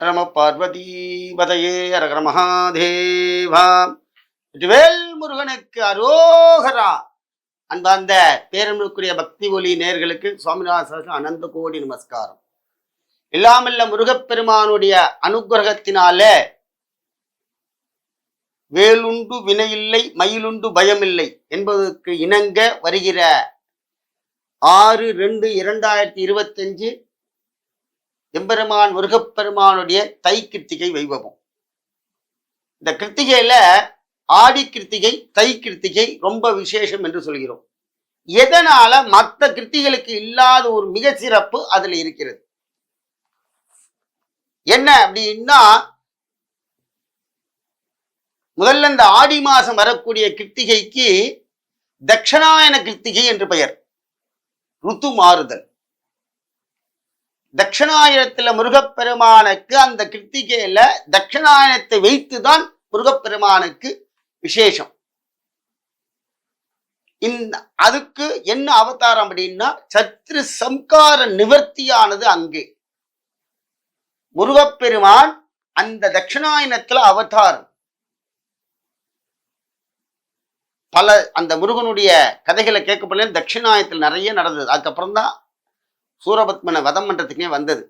நம பார்வதி பதையே அரகர மகாதேவா. வெற்றிவேல் முருகனுக்கு அரோகரா. அன்பார்ந்த பேரன்புக்குரிய பக்தி ஒலி நேர்களுக்கு சுவாமிநாத அனந்த கோடி நமஸ்காரம். எல்லாமல்ல முருகப்பெருமானுடைய அனுகிரகத்தினால வேலுண்டு வினையில்லை மயிலுண்டு பயமில்லை என்பதற்கு இணங்க வருகிற 6/2/2025 எம்பெருமான் முருகப்பெருமானுடைய தை கிருத்திகை வைபவம். இந்த கிருத்திகையில ஆடி கிருத்திகை தை கிருத்திகை ரொம்ப விசேஷம் என்று சொல்கிறோம். எதனால மற்ற கிருத்திகளுக்கு இல்லாத ஒரு மிக சிறப்பு அதுல இருக்கிறது. என்ன அப்படின்னா, முதல்ல இந்த ஆடி மாசம் வரக்கூடிய கிருத்திகைக்கு தட்சணாயன கிருத்திகை என்று பெயர். ருத்து மாறுதல். தட்சிணாயனத்துல முருகப்பெருமானுக்கு அந்த கிருத்திகையில தட்சிணாயனத்தை வைத்துதான் முருகப்பெருமானுக்கு விசேஷம். அதுக்கு என்ன அவதாரம் அப்படின்னா, சத்ரு சம்கார நிவர்த்தியானது அங்கே. முருகப்பெருமான் அந்த தட்சிணாயனத்துல அவதாரம். பல அந்த முருகனுடைய கதைகளை கேட்கப்படல தட்சிணாயனத்தில் நிறைய நடந்தது. அதுக்கப்புறம் தான் சூரபத்மனை வதம் பண்றதுக்கே வந்தது.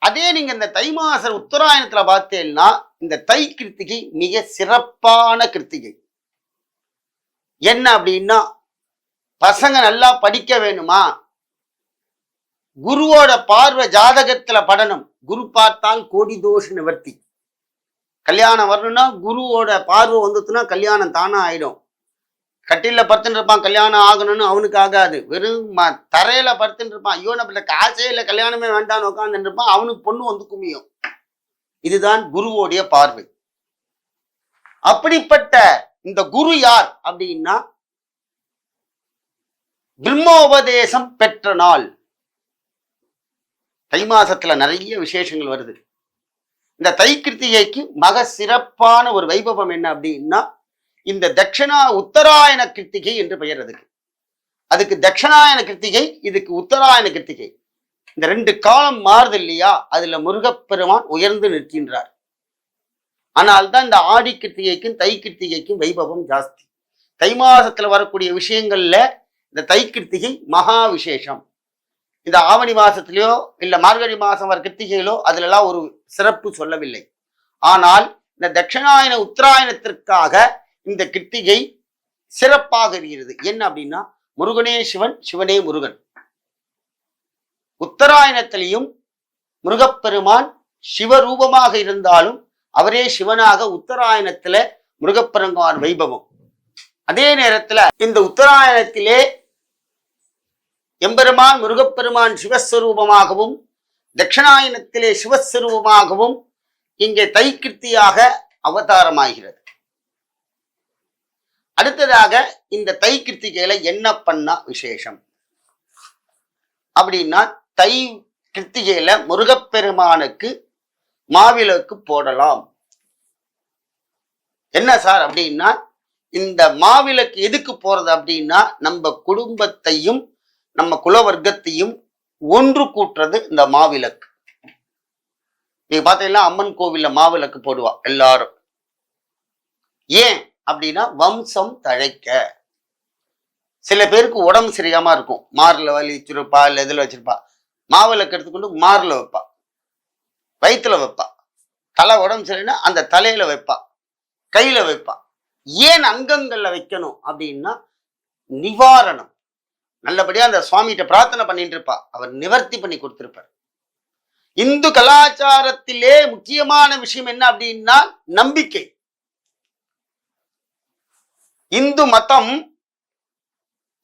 அதே நீங்க இந்த தை மாச உத்தராயணத்துல பார்த்தீங்கன்னா, இந்த தை கிருத்திகை மிக சிறப்பான கிருத்திகை. என்ன அப்படின்னா, பசங்க நல்லா படிக்க வேணுமா, குருவோட பார்வை ஜாதகத்துல படணும். குரு பார்த்தால் கோடி தோஷ நிவர்த்தி. கல்யாணம் வரணும்னா குருவோட பார்வை வந்துச்சுன்னா கல்யாணம் தானா ஆயிடும். கட்டில படுத்துட்டு இருப்பான், கல்யாணம் ஆகணும்னு அவனுக்கு ஆகாது. வெறும் தரையில படுத்துட்டு இருப்பான், ஐயோ நம்ம காசே இல்லை கல்யாணமே வேண்டான்னு உட்காந்துட்டு இருப்பான், அவனுக்கு பொண்ணு வந்து குமியும். இதுதான் குருவோடைய பார்வை. அப்படிப்பட்ட இந்த குரு யார் அப்படின்னா, பிரம்மோபதேசம் பெற்ற நாள். தை மாசத்துல நிறைய விசேஷங்கள் வருது. இந்த தை கிருத்திகைக்கு மக சிறப்பான ஒரு வைபவம் என்ன அப்படின்னா, இந்த உத்தராயண கிருத்திகை என்று பெயர். அதுக்கு தட்சிணாயன கிருத்திகை, இதுக்கு உத்தராயண கிருத்திகை. இந்த 2 காலம் மாறுது இல்லையா, அதுல முருகப்பெருமான் உயர்ந்து நிற்கின்றார். ஆனால் தான் இந்த ஆடி கிருத்திகைக்கும் தை கிருத்திகைக்கும் வைபவம் ஜாஸ்தி. தை மாசத்துல வரக்கூடிய விஷயங்கள்ல இந்த தை கிருத்திகை மகா விசேஷம். இந்த ஆவணி மாசத்திலேயோ இல்ல மார்கழி மாசம் வர கிருத்திகையிலோ அதுல எல்லாம் ஒரு சிறப்பு சொல்லவில்லை. ஆனால் இந்த தட்சிணாயன உத்தராயணத்திற்காக இந்த கிருத்திகை சிறப்பாக இருக்கிறது. என்ன அப்படின்னா, முருகனே சிவன், சிவனே முருகன். உத்தராயணத்திலையும் முருகப்பெருமான் சிவரூபமாக இருந்தாலும் அவரே சிவனாக உத்தராயணத்துல முருகப்பெருமான் வைபவம். அதே நேரத்துல இந்த உத்தராயணத்திலே எம்பெருமான் முருகப்பெருமான் சிவஸ்வரூபமாகவும் தட்சிணாயனத்திலே சிவஸ்வரூபமாகவும் இங்கே தை கிருத்தியாக அவதாரமாகிறது. அடுத்ததாக இந்த தை கிருத்திகையில என்ன பண்ணா விசேஷம் அப்படின்னா, தை கிருத்திகையில முருகப்பெருமானுக்கு மாவிளக்கு போடலாம். என்ன சார் அப்படின்னா, இந்த மாவிளக்கு எதுக்கு போறது அப்படின்னா, நம்ம குடும்பத்தையும் நம்ம குலவர்க்கத்தையும் ஒன்று கூட்டுறது இந்த மாவிளக்கு. நீங்க பாத்தீங்கன்னா அம்மன் கோவில்ல மாவிளக்கு போடுவா எல்லாரும். ஏன் அப்படின்னா, வம்சம் தழைக்க. சில பேருக்கு உடம்பு சரியாம இருக்கும், மார்ல வலிச்சிருப்பா இல்ல எதுல வச்சிருப்பா, மாவிளக்கு எடுத்துக்கொண்டு மார்ல வைப்பா, வயிற்றுல வைப்பா. தலை உடம்பு சரின்னா அந்த தலையில வைப்பா, கையில வைப்பா. ஏன் அங்கங்கள்ல வைக்கணும் அப்படின்னா, நிவாரணம். நல்லபடியா அந்த சுவாமிகிட்ட பிரார்த்தனை பண்ணிட்டு இருப்பா, அவர் நிவர்த்தி பண்ணி கொடுத்திருப்பார். இந்து கலாச்சாரத்திலே முக்கியமான விஷயம் என்ன அப்படின்னா நம்பிக்கை. இந்து மதம்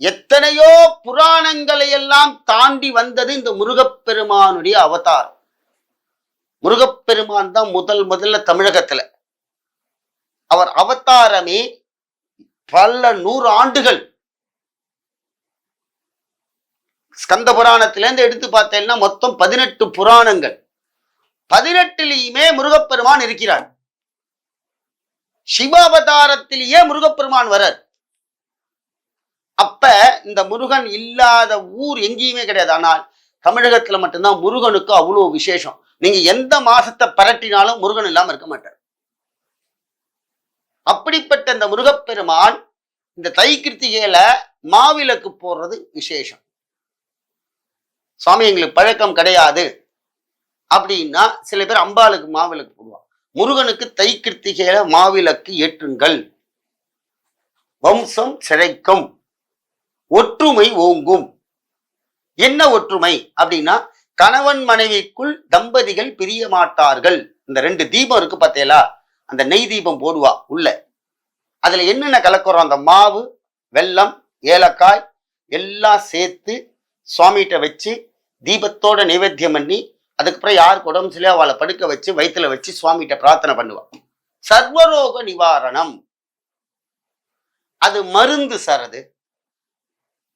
எத்தனையோ புராணங்களை எல்லாம் தாண்டி வந்தது இந்த முருகப்பெருமானுடைய அவதாரம். முருகப்பெருமான் தான் முதல்ல தமிழகத்துல அவர் அவதாரமே பல 100 ஆண்டுகள். ஸ்கந்த புராணத்திலேருந்து எடுத்து பார்த்தேன்னா மொத்தம் 18 புராணங்கள். 18லையுமே முருகப்பெருமான் இருக்கிறார். சிவ அவதாரத்திலேயே முருகப்பெருமான் வரார். அப்ப இந்த முருகன் இல்லாத ஊர் எங்கேயுமே கிடையாது. ஆனால் தமிழகத்துல மட்டும்தான் முருகனுக்கு அவ்வளவு விசேஷம். நீங்க எந்த மாசத்தை பரட்டினாலும் முருகன் இல்லாம இருக்க மாட்டார். அப்படிப்பட்ட இந்த முருகப்பெருமான் இந்த தை கிருத்திகையில மாவிளக்கு போடுறது விசேஷம். சுவாமி எங்களுக்கு பழக்கம் கிடையாது அப்படின்னா சில பேர் அம்பாளுக்கு மாவிளக்கு போடுவாங்க. முருகனுக்கு தை கிருத்திகையில மாவிளக்கு ஏற்றுங்கள். வம்சம் சிழைக்கும், ஒற்றுமை ஓங்கும். என்ன ஒற்றுமை அப்படின்னா கணவன் மனைவிக்குள் தம்பதிகள் பிரிய மாட்டார்கள். இந்த 2 தீபம் இருக்கு பார்த்தீங்களா, அந்த நெய் தீபம் போடுவா உள்ள. அதுல என்னென்ன கலக்குறோம், அந்த மாவு, வெல்லம், ஏலக்காய் எல்லாம் சேர்த்து சுவாமிகிட்ட வச்சு தீபத்தோட நைவேத்தியம் பண்ணி, அதுக்கப்புறம் யாருக்கு உடம்பு சரியா அவளை படுக்க வச்சு வயிற்றுல வச்சு சுவாமிகிட்ட பிரார்த்தனை பண்ணுவா. சர்வரோக நிவாரணம், அது மருந்து சார். அது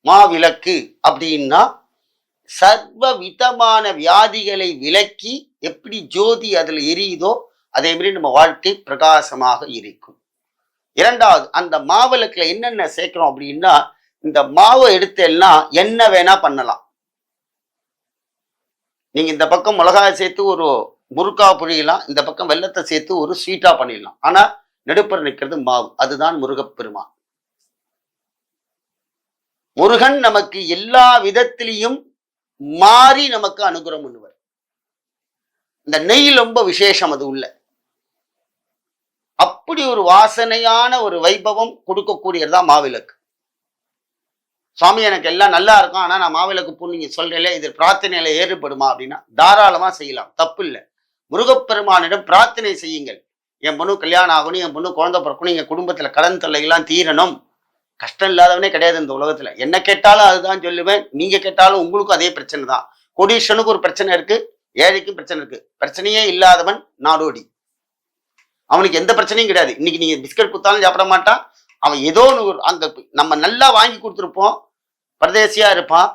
மாவிளக்கு அப்படின்னா சர்வ விதமான வியாதிகளை விலக்கி எப்படி ஜோதி அதுல எரியுதோ அதே மாதிரி நம்ம வாழ்க்கை பிரகாசமாக இருக்கும். இரண்டாவது, அந்த மாவிளக்குல என்னென்ன சேர்க்கிறோம் அப்படின்னா, இந்த மாவை எடுத்தேன்னா என்ன வேணா பண்ணலாம். நீங்க இந்த பக்கம் மிளகாய் சேர்த்து ஒரு முறுக்கா புழியலாம், இந்த பக்கம் வெல்லத்தை சேர்த்து ஒரு ஸ்வீட்டா பண்ணிடலாம். ஆனா நடுப்புற நிற்கிறது மாவு. அதுதான் முருகப்பெருமான். முருகன் நமக்கு எல்லா விதத்திலையும் மாறி நமக்கு அனுகிரகம் பண்ணுவார். இந்த நெய் ரொம்ப விசேஷம் அது உள்ள. அப்படி ஒரு வாசனையான ஒரு வைபவம் கொடுக்கக்கூடியதுதான் மாவிளக்கு. சுவாமி எனக்கு எல்லாம் நல்லா இருக்கும், ஆனா நான் மாவிளக்கு பூ நீங்க சொல்றீங்களே இது பிரார்த்தனையில ஏறுபடுமா அப்படின்னா தாராளமா செய்யலாம், தப்பு இல்லை. முருகப்பெருமானிடம் பிரார்த்தனை செய்யுங்கள். என் பொண்ணு கல்யாணம் ஆகணும், என் பொண்ணு குழந்தை பிறக்கணும், என் குடும்பத்துல கடன் தொல்லைகள்லாம் தீரணும். கஷ்டம் இல்லாதவனே கிடையாது இந்த உலகத்துல. என்ன கேட்டாலும் அதுதான் சொல்லுவேன், நீங்க கேட்டாலும் உங்களுக்கும் அதே பிரச்சனை தான். கோடீஸ்வரனுக்கு ஒரு பிரச்சனை இருக்கு, ஏழைக்கும் பிரச்சனை இருக்கு. பிரச்சனையே இல்லாதவன் நாடோடி, அவனுக்கு எந்த பிரச்சனையும் கிடையாது. இன்னைக்கு நீங்க பிஸ்கட் கொடுத்தாலும் சாப்பிட மாட்டான். அவன் ஏதோ அங்க நம்ம நல்லா வாங்கி கொடுத்துருப்போம், பரதேசியா இருப்பான்,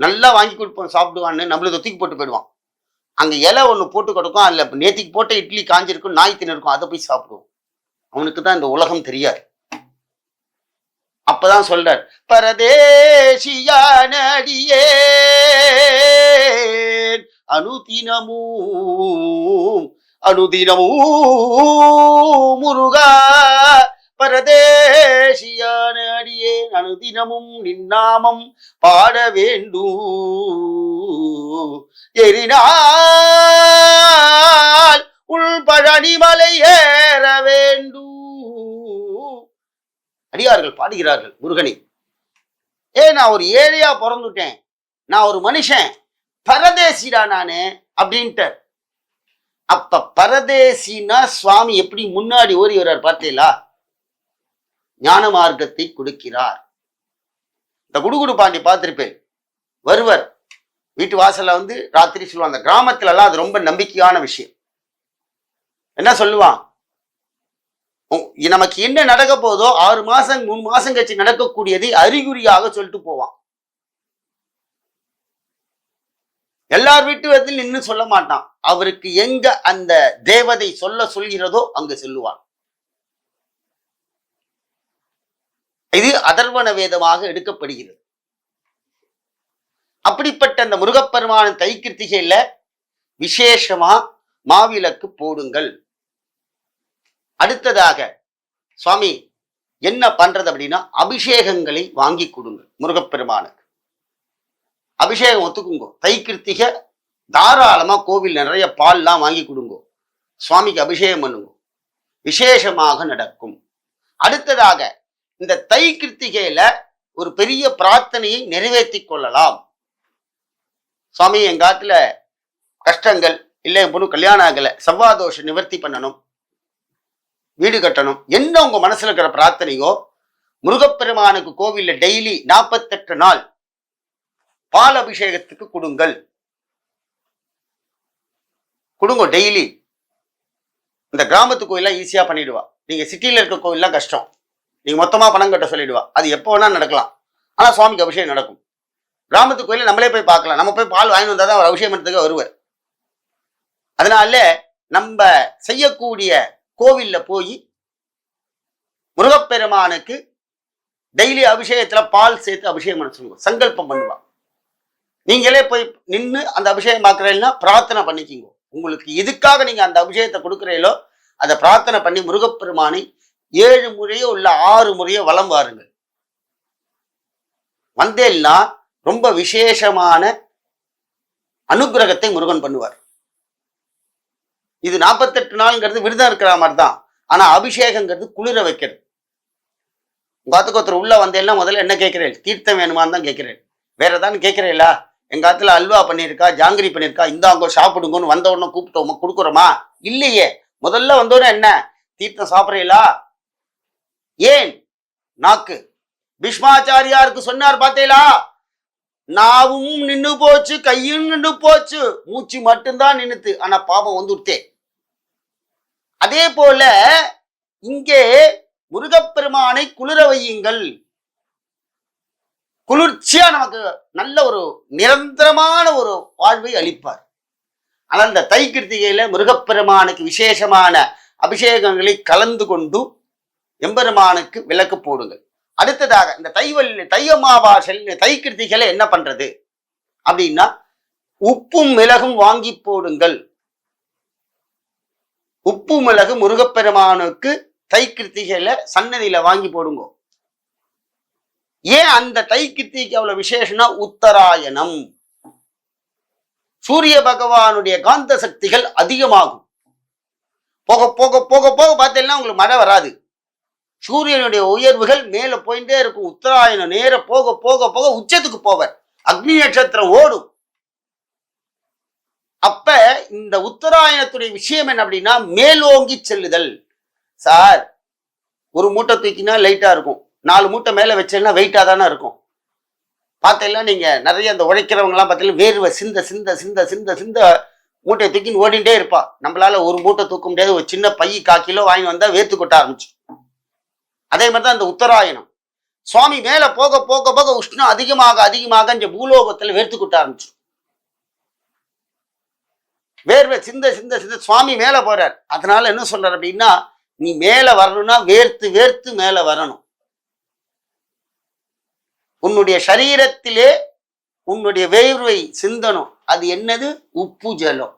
நல்லா வாங்கி கொடுப்போம் சாப்பிடுவான்னு நம்மளுக்கு தூக்கி போட்டு போயிடுவான். அங்க இலை ஒண்ணு போட்டு கொடுக்கும், அதுல நேத்திக்கு போட்ட இட்லி காஞ்சிருக்கும், நாய் தின்னு இருக்கும், அதை போய் சாப்பிடுவோம். அவனுக்கு தான் இந்த உலகம் தெரியாது. அப்பதான் சொல்றார், பரதேசியானடியே அனுதினமும் அனுதினமும் முருகா, பரதேசியான அடியேன் அனுதினமும் நின்னாமம் பாட வேண்டும். எரினால் உள் பழனிமலை ஏற வேண்டும். அடியார்கள் பாடுகிறார்கள் முருகனை. நான் ஒரு ஏழையா பிறந்துட்டேன், நான் ஒரு மனுஷன், பரதேசிடா நானு அப்படின்ட்டு. அப்ப பரதேசினா சுவாமி எப்படி முன்னாடி ஓடி வர்றார் பார்த்தீங்களா? ஞான மார்க்கத்தை கொடுக்கிறார். இந்த குடுகுடு பாண்டி பார்த்திருப்பேன், வருவர் வீட்டு வாசல்ல வந்து ராத்திரி சொல்லுவாங்க. அந்த கிராமத்துல எல்லாம் அது ரொம்ப நம்பிக்கையான விஷயம். என்ன சொல்லுவான், நமக்கு என்ன நடக்க போதோ 6 மாசம் 3 மாசம் கழிச்சு நடக்கக்கூடியதை அறிகுறியாக சொல்லிட்டு போவான். எல்லார் வீட்டு இடத்தில் நின்று சொல்ல மாட்டான். அவருக்கு எங்க அந்த தேவதை சொல்கிறதோ அங்கு செல்லுவான். இது அதர்வண வேதமாக எடுக்கப்படுகிறது. அப்படிப்பட்ட அந்த முருகப்பெருமான தை கிருத்திகையில விசேஷமா மாவிளக்கு போடுங்கள். அடுத்ததாக சுவாமி என்ன பண்றது அப்படின்னா, அபிஷேகங்களை வாங்கி கொடுங்கள் முருகப்பெருமானுக்கு. அபிஷேகம் ஒத்துக்குங்க. தை கிருத்திகை தாராளமா கோவில் நிறைய பால்லாம் வாங்கி கொடுங்க, சுவாமிக்கு அபிஷேகம் பண்ணுங்க, விசேஷமாக நடக்கும். அடுத்ததாக இந்த தை கிருத்திகையில ஒரு பெரிய பிரார்த்தனையை நிறைவேற்றி கொள்ளலாம். சுவாமி என் காட்டுல கஷ்டங்கள் இல்லை, என் பொண்ணு கல்யாணம் ஆகல, செவ்வாதோஷ நிவர்த்தி பண்ணணும், வீடு கட்டணும், என்ன உங்க மனசுல இருக்கிற பிரார்த்தனையோ முருகப்பெருமானுக்கு கோவில்ல டெய்லி 48 நாள் பால் அபிஷேகத்துக்கு கொடுங்கள். கொடுங்க டெய்லி. இந்த கிராமத்து கோயிலாம் ஈஸியா பண்ணிடுவா. நீங்க சிட்டியில இருக்க கோயிலாம் கஷ்டம், நீங்க மொத்தமா பணம் கட்ட சொல்லிடுவா. அது எப்போ வேணா நடக்கலாம், ஆனா சுவாமிக்கு அபிஷேகம் நடக்கும். கிராமத்து கோயில நம்மளே போய் பார்க்கலாம், நம்ம போய் பால் வாங்கி வந்தாதான் அவர் அபிஷேகம் பண்ணதுக்கு வருவார். அதனால நம்ம செய்யக்கூடிய கோவில்ல போய் முருகப்பெருமானுக்கு டெய்லி அபிஷேகத்துல பால் சேர்த்து அபிஷேகம் பண்ண சொல்லுவோம், சங்கல்பம் பண்ணுவா. நீங்களே போய் நின்று அந்த அபிஷேகம் பார்க்கறீங்கன்னா பிரார்த்தனை பண்ணிக்கிங்க. உங்களுக்கு எதுக்காக நீங்க அந்த அபிஷேகத்தை கொடுக்குறீங்களோ அதை பிரார்த்தனை பண்ணி முருகப்பெருமானை 7 முறையோ இல்ல 6 முறையோ வலம் வாருங்கள். வந்தேன்னா ரொம்ப விசேஷமான அனுகிரகத்தை முருகன் பண்ணுவார். இது 48 நாள்ங்கிறது விரதம் இருக்கிற மாதிரி தான். ஆனா அபிஷேகங்கிறது குளிர வைக்கிறது. உங்க ஆத்துக்கு ஒருத்தர் உள்ள வந்தேன்னா முதல்ல என்ன கேட்கிறேன்? தீர்த்தம் வேணுமான்னு தான் கேட்கிறேன். வேற ஏதாவது கேட்கிறீங்களா? எங்க ஆத்துல அல்வா பண்ணியிருக்கா, ஜாங்கிரி பண்ணியிருக்கா, இந்தாங்க சாப்பிடுங்கன்னு வந்த உடனே கூப்பிட்டோமா கொடுக்குறோமா? இல்லையே. முதல்ல வந்தோடனே என்ன? தீர்த்தம் சாப்பிட்றீங்களா? ஏன்? நாக்கு பீஷ்மாச்சாரியாருக்கு சொன்னார் பார்த்தீங்களா, நாவும் நின்னு போச்சு, கையும் நின்னு போச்சு, மூச்சு மட்டும்தான் நின்னுத்து, ஆனா பாபம் வந்துட்டே. அதே போல இங்கே முருகப்பெருமானை குளிர வையுங்கள். குளிர்ச்சியா நமக்கு நல்ல ஒரு நிரந்தரமான ஒரு வாழ்வை அளிப்பார். ஆனால் இந்த தை கிருத்திகையில முருகப்பெருமானுக்கு விசேஷமான அபிஷேகங்களை கலந்து கொண்டு எம்பெருமானுக்கு விளக்கு போடுங்கள். அடுத்ததாக இந்த தை அமாவாசை தை கிருத்திகையில என்ன பண்றது அப்படின்னா, உப்பும் மிளகும் வாங்கி போடுங்கள். உப்பு மிளகு முருகப்பெருமானுக்கு தை கிருத்திகையில சன்னதியில வாங்கி போடுங்க. ஏன் அந்த தை கிருத்திகை அவ்வளவு விசேஷம்னா, உத்தராயணம் சூரிய பகவானுடைய காந்த சக்திகள் அதிகமாகும். போக போக போக போக பார்த்தீங்கன்னா உங்களுக்கு மழை வராது. சூரியனுடைய உயர்வுகள் மேல போயிட்டே இருக்கும். உத்தராயணம் நேர போக போக போக உச்சத்துக்கு போவர். அக்னி நட்சத்திரம் ஓடும். அப்ப இந்த உத்தராயணத்துடைய விஷயம் என்ன அப்படின்னா, மேலோங்கி செல்லுதல். சார், ஒரு மூட்டை தூக்கினா லைட்டா இருக்கும், 4 மூட்டை மேல வச்சேன்னா வெயிட்டா தானே இருக்கும். பார்த்தீங்கன்னா நீங்க நிறைய அந்த உழைக்கிறவங்க எல்லாம் பார்த்தீங்கன்னா வேர்வை சிந்த சிந்த சிந்த சிந்த சிந்த மூட்டையை தூக்கின்னு ஓடிண்டே இருப்பா. நம்மளால ஒரு மூட்டை தூக்க முடியாது. ஒரு சின்ன பை 1/4 கிலோ வாங்கி வந்தா வேர்த்து கொட்ட ஆரம்பிச்சு. அதே மாதிரிதான் இந்த உத்தராயணம். சுவாமி மேல போக போக போக உஷ்ணம் அதிகமாக அதிகமாக இந்த பூலோகத்துல வேர்த்து கொட்ட ஆரம்பிச்சு. வேர்வை சிந்த சிந்த சிந்த சுவாமி மேல போறார். அதனால என்ன சொல்றாரு அப்படின்னா, நீ மேல வரணும்னா வேர்த்து வேர்த்து மேல வரணும். உன்னுடைய சரீரத்திலே உன்னுடைய வேர்வை சிந்தனும். அது என்னது? உப்பு ஜலம்.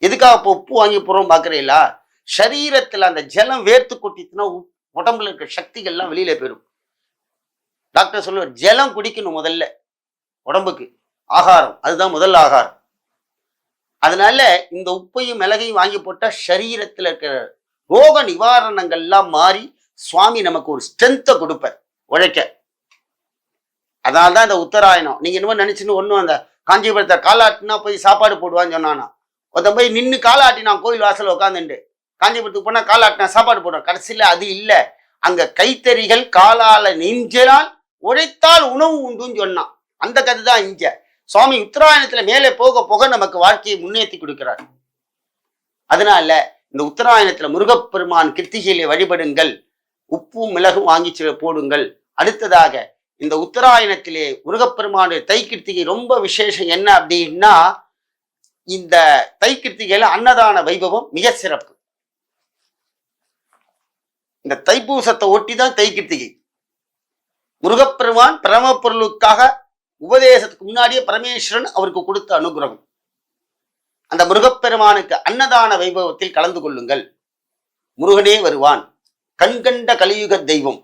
எதுக்காக இப்போ உப்பு வாங்கி போறோம் பாக்குறீங்களா? சரீரத்துல அந்த ஜலம் வேர்த்து கொட்டிச்சுன்னா உடம்புல இருக்க சக்திகள்லாம் வெளியில போயிடும். டாக்டர் சொல்லுவார், ஜலம் குடிக்கணும் முதல்ல. உடம்புக்கு ஆகாரம் அதுதான் முதல் ஆகாரம். அதனால இந்த உப்பையும் மிளகையும் வாங்கி போட்டா சரீரத்துல இருக்கிற ரோக நிவாரணங்கள்லாம் மாறி சுவாமி நமக்கு ஒரு ஸ்ட்ரென்த்தை கொடுப்பார் உழைக்க. அதனால்தான் இந்த உத்தராயணம். நீங்க இன்னும் நினைச்சுன்னு ஒண்ணும் அந்த காஞ்சிபுரத்தை காலாட்டினா போய் சாப்பாடு போடுவான்னு சொன்னானா, ஒருத்தன் போய் நின்று காலாட்டினான் கோயில் வாசல் உட்காந்துட்டு. காஞ்சிபுரத்துக்கு போனா காலாட்டினா சாப்பாடு போடுவான். கடைசியில அது இல்ல, அங்க கைத்தறிகள் காலால நெஞ்சினால் உழைத்தால் உணவு உண்டுன்னு சொன்னான். அந்த கதை தான் இங்க. சுவாமி உத்தராயணத்துல மேலே போக போக நமக்கு வாழ்க்கையை முன்னேற்றி கொடுக்கிறார். அதனால இந்த உத்தராயணத்துல முருகப்பெருமான் கிருத்திகையிலே வழிபடுங்கள். உப்பும் மிளகும் வாங்கி போடுங்கள். அடுத்ததாக இந்த உத்தராயணத்திலே முருகப்பெருமானுடைய தை கிருத்திகை ரொம்ப விசேஷம் என்ன அப்படின்னா, இந்த தை கிருத்திகையில அன்னதான வைபவம் மிக சிறப்பு. இந்த தைப்பூசத்தை ஒட்டி தான் தை கிருத்திகை. முருகப்பெருமான் பரமப்பொருளுக்காக உபதேசத்துக்கு முன்னாடியே பரமேஸ்வரன் அவருக்கு கொடுத்த அனுகிரகம். அந்த முருகப்பெருமானுக்கு அன்னதான வைபவத்தில் கலந்து கொள்ளுங்கள். முருகனே வருவான், கண்கண்ட கலியுக தெய்வம்.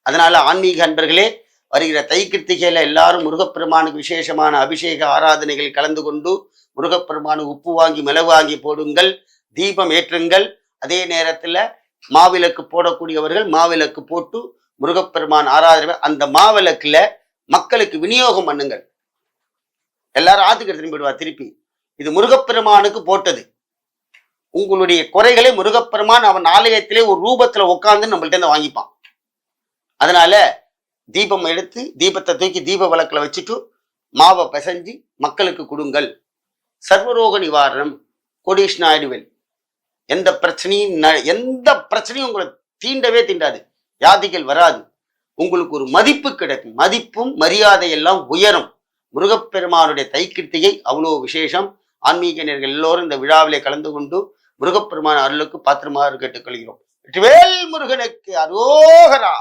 அதனால ஆன்மீக அன்பர்களே, வருகிற தை கிருத்திகையில எல்லாரும் முருகப்பெருமானுக்கு விசேஷமான அபிஷேக ஆராதனைகள் கலந்து கொண்டு முருகப்பெருமானுக்கு உப்பு வாங்கி மிளகு வாங்கி போடுங்கள், தீபம் ஏற்றுங்கள். அதே நேரத்துல மாவிளக்கு போடக்கூடியவர்கள் மாவிளக்கு போட்டு முருகப்பெருமான் ஆராதனை அந்த மாவிளக்குல மக்களுக்கு விநியோகம் பண்ணுங்கள். எல்லாரும் ஆத்துக்கு திரும்பி விடுவா. திருப்பி இது முருகப்பெருமானுக்கு போட்டது. உங்களுடைய குறைகளை முருகப்பெருமான் அவன் ஆலயத்திலே ஒரு ரூபத்துல உட்கார்ந்து நம்மள்ட்ட இருந்து வாங்கிப்பான். அதனால தீபம் எடுத்து தீபத்தை தூக்கி தீப விளக்குல வச்சுட்டு மாவை பிசைஞ்சு மக்களுக்கு கொடுங்கள். சர்வரோக நிவாரணம், கோடீஷ் நாயுடுவேல். எந்த பிரச்சனையும் உங்களை தீண்டவே தீண்டாது. வியாதிகள் வராது. உங்களுக்கு ஒரு மதிப்பு கிடைக்கும். மதிப்பும் மரியாதை எல்லாம் உயரும். முருகப்பெருமானுடைய தை கிருத்திகை அவ்வளோ விசேஷம். ஆன்மீகர்கள் எல்லோரும் இந்த விழாவிலே கலந்து கொண்டு முருகப்பெருமான அருளுக்கு பாத்திரமாக கேட்டுக்கொள்கிறோம். வெற்றிவேல் முருகனுக்கு அரோகரா.